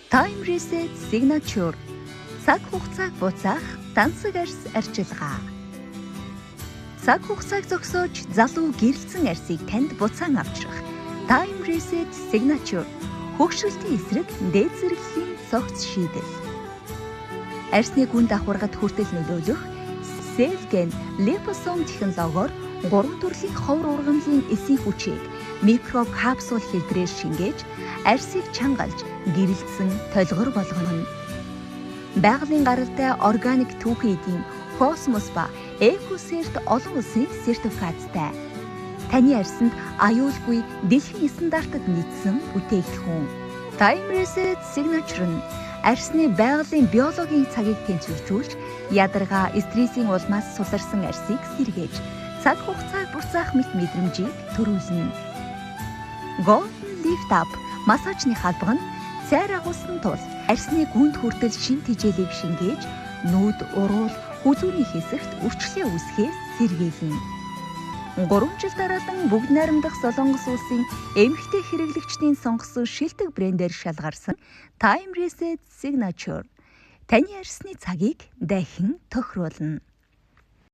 Time Reset Signature цаг хугацааг буцаах дансаг арьс арчилгаа. Цаг хугацааг зогсоож залуу гэрэлцэн арьсыг танд буцаан авчрах Time Reset Signature хөгшрөлтийн эсрэг дээд зэрэглэлийн цогц шийдэл. Арьсны гүн давхаргад хүртэл нөлөөлөх Selgen липосом технологиор 3 төрлийн ховор ургамлын эсийн хүчийг микро капсул хэлбэрээр шингээж арьсыг чангалж гэрэлтсэн толгор болгоно. Байгалийн гаралтай органик түүхэн эдийн Cosmos ба EcoCert олон улсын сертификаттай. Таны арьсанд аюулгүй дэлхийн стандартад нийцсэн бүтээгдэхүүн. Time Reset Signature нь арьсны байгалийн биологийн цагийг тэнцвэржүүлж, ядаргаа стрессийн улмаас суларсан арьсыг сэргээж, цаг хугацааг буцаах мэт мэдрэмжийг төрүүлнэ. Golden Lift Up массажны халбаг нь цайр агуулсан тул арьсны гүнд хүртэл шин тэжээлийг шингээж, нүүд, уруул, хүзүүний хэсэгт үрчлээ үүсгээс сэргийлнэ. 3 жил дараалан бүгд найрамдах Солонгос улсын эмэгтэй хэрэглэгчдийн сонгосон шилдэг брэндээр шалгарсан Time Reset Signature таны арьсны цагийг дахин тохируулна.